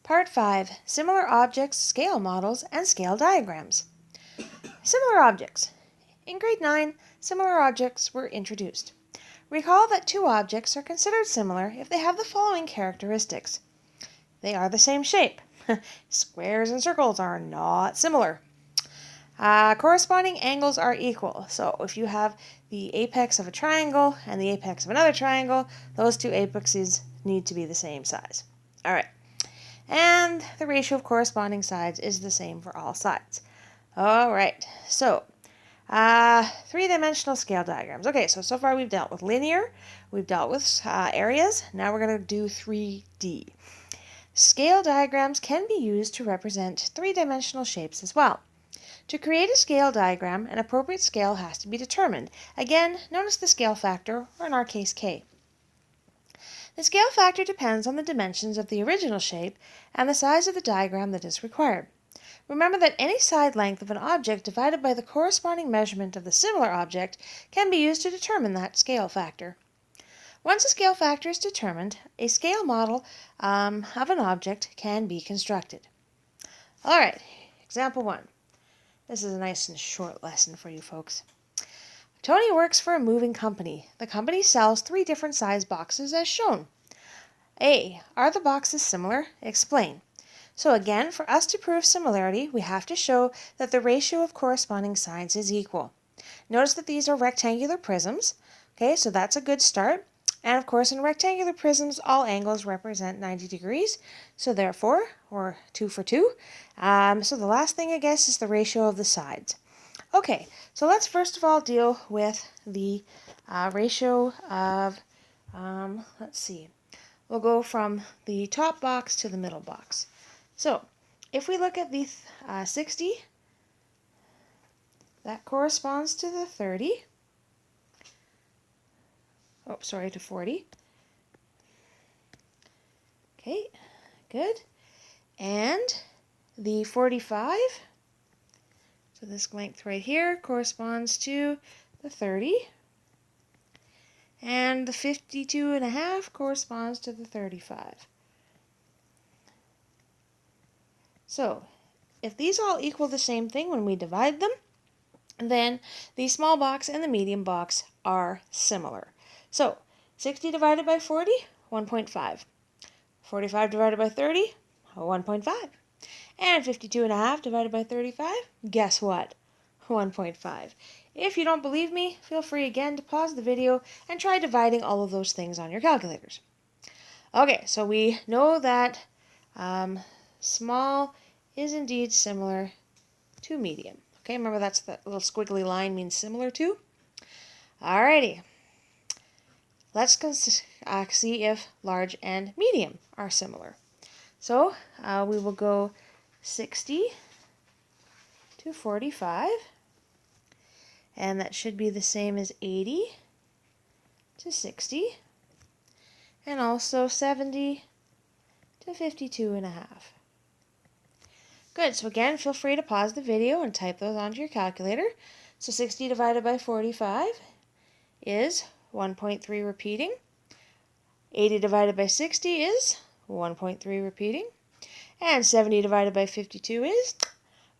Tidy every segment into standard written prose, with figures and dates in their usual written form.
Part 5, Similar Objects, Scale Models, and Scale Diagrams. Similar objects. In grade 9, similar objects were introduced. Recall that two objects are considered similar if they have the following characteristics. They are the same shape. Squares and circles are not similar. Corresponding angles are equal. So if you have the apex of a triangle and the apex of another triangle, those two apexes need to be the same size. All right. And the ratio of corresponding sides is the same for all sides. All right. So, three-dimensional scale diagrams. Okay, so far we've dealt with linear, we've dealt with areas. Now we're going to do 3D. Scale diagrams can be used to represent three-dimensional shapes as well. To create a scale diagram, an appropriate scale has to be determined. Again, notice the scale factor, or in our case, K. The scale factor depends on the dimensions of the original shape and the size of the diagram that is required. Remember that any side length of an object divided by the corresponding measurement of the similar object can be used to determine that scale factor. Once a scale factor is determined, a scale model of an object can be constructed. All right, example 1. This is a nice and short lesson for you folks. Tony works for a moving company. The company sells 3 different size boxes as shown. A. Are the boxes similar? Explain. So again, for us to prove similarity, we have to show that the ratio of corresponding sides is equal. Notice that these are rectangular prisms. Okay, so that's a good start. And of course, in rectangular prisms, all angles represent 90 degrees. So therefore, or 2 for 2. So the last thing, I guess, is the ratio of the sides. Okay, so let's first of all deal with the ratio of, let's see, we'll go from the top box to the middle box. So if we look at the 60, that corresponds to the 30. Oh, sorry, to 40. Okay, good. And the 45, so this length right here corresponds to the 30. And the 52.5 corresponds to the 35. So, if these all equal the same thing when we divide them, then the small box and the medium box are similar. So, 60 divided by 40, 1.5. 45 divided by 30, 1.5. And 52.5 divided by 35, guess what? 1.5. If you don't believe me, feel free again to pause the video and try dividing all of those things on your calculators. Okay, so we know that small is indeed similar to medium. Okay, remember that's that little squiggly line means similar to. Alrighty. Let's see if large and medium are similar. So we will go 60 to 45. And that should be the same as 80 to 60. And also 70 to 52.5. Good, so again, feel free to pause the video and type those onto your calculator. So 60 divided by 45 is 1.3 repeating. 80 divided by 60 is 1.3 repeating. And 70 divided by 52 is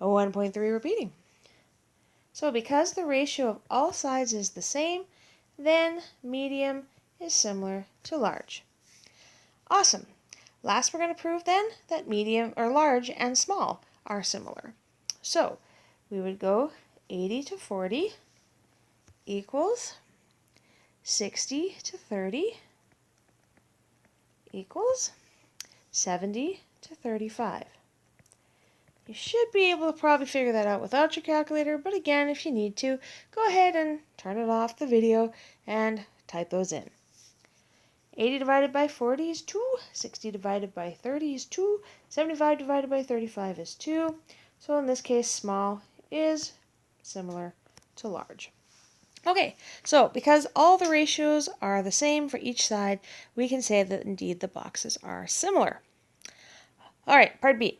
1.3 repeating. So because the ratio of all sides is the same, then medium is similar to large. Awesome. Last, we're going to prove then that medium or large and small are similar. So we would go 80 to 40 equals 60 to 30 equals 70 to 35. You should be able to probably figure that out without your calculator, but again, if you need to, go ahead and turn it off the video and type those in. 80 divided by 40 is 2, 60 divided by 30 is 2, 75 divided by 35 is 2. So in this case, small is similar to large. Okay, so because all the ratios are the same for each side, we can say that indeed the boxes are similar. All right, part B.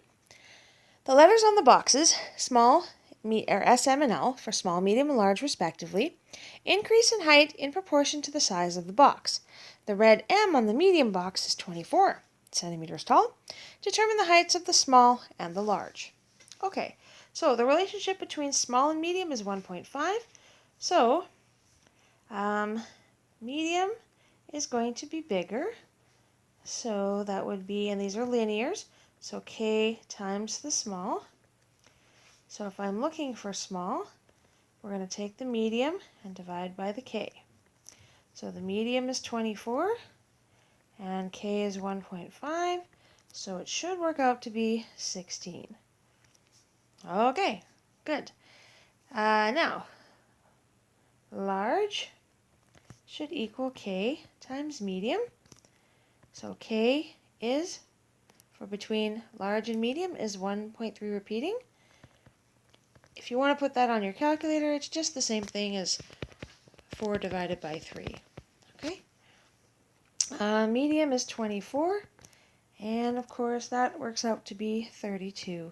The letters on the boxes, small, or SM and L, for small, medium, and large respectively, increase in height in proportion to the size of the box. The red M on the medium box is 24. centimeters tall. Determine the heights of the small and the large. Okay, so the relationship between small and medium is 1.5. So medium is going to be bigger. So that would be, and these are linears, so k times the small. So if I'm looking for small, we're going to take the medium and divide by the k. So the medium is 24 and k is 1.5, so it should work out to be 16. Okay, good. Now, large should equal k times medium. So k is, for between large and medium, is 1.3 repeating. If you want to put that on your calculator, it's just the same thing as 4 divided by 3. Okay? Medium is 24, and of course that works out to be 32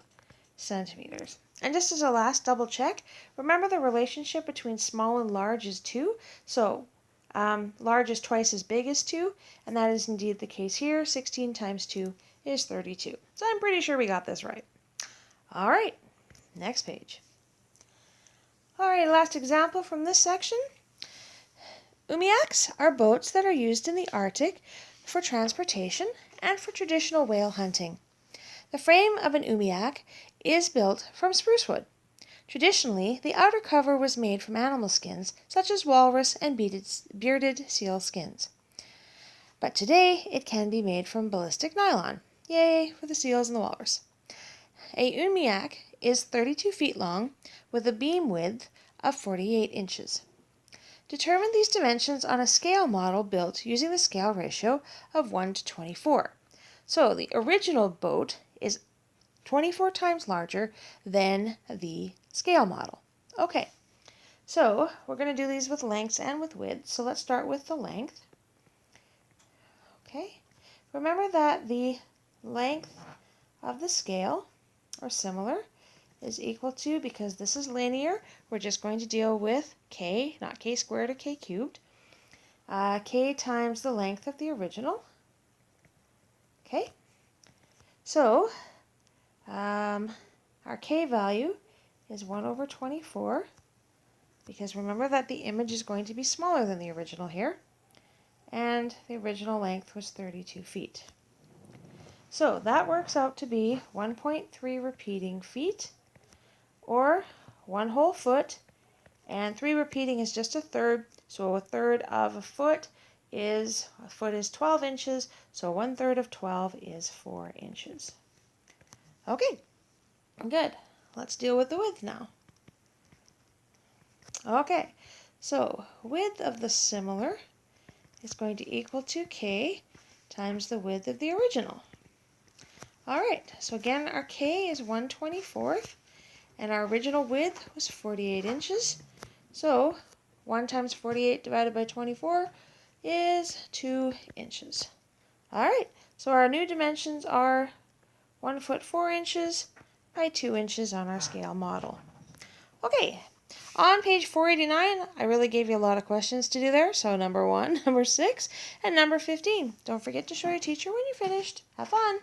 centimeters. And just as a last double check, remember the relationship between small and large is 2. So large is twice as big as 2, and that is indeed the case here. 16 times 2 is 32. So I'm pretty sure we got this right. All right, next page. All right, last example from this section. Umiaks are boats that are used in the Arctic for transportation and for traditional whale hunting. The frame of an umiak is built from spruce wood. Traditionally, the outer cover was made from animal skins, such as walrus and bearded seal skins. But today, it can be made from ballistic nylon. Yay for the seals and the walrus. A umiak is 32 feet long with a beam width of 48 inches. Determine these dimensions on a scale model built using the scale ratio of 1 to 24. So the original boat is 24 times larger than the scale model. Okay, so we're going to do these with lengths and with widths. So let's start with the length. Okay, remember that the length of the scale, or similar, is equal to, because this is linear, we're just going to deal with k, not k squared or k cubed, k times the length of the original. Okay, so our k value is 1 over 24, because remember that the image is going to be smaller than the original here, and the original length was 32 feet. So that works out to be 1.3 repeating feet, or 1 whole foot, and 3 repeating is just a third, so a third of a foot is 12 inches, so 1/3 of 12 is 4 inches. Okay, good. Let's deal with the width now. Okay, so width of the similar is going to equal to k times the width of the original. All right, so again, our k is 1/24, and our original width was 48 inches. So 1 times 48 divided by 24 is 2 inches. All right, so our new dimensions are 1 foot 4 inches by 2 inches on our scale model. Okay, on page 489, I really gave you a lot of questions to do there. So number 1, number 6, and number 15. Don't forget to show your teacher when you're finished. Have fun.